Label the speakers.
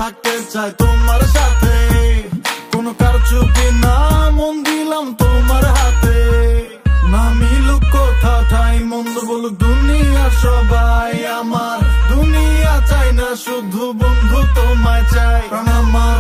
Speaker 1: থাকতে চাই তোমার সাথে, কোনো কারচুপি না, মন দিলাম তোমার হাতে। না মিলুক কথা ঠাই, মন্দ বলুক দুনিয়া সবাই, আমার দুনিয়া চাই না, শুধু বন্ধু তোমায় চাই। প্রাণ আমার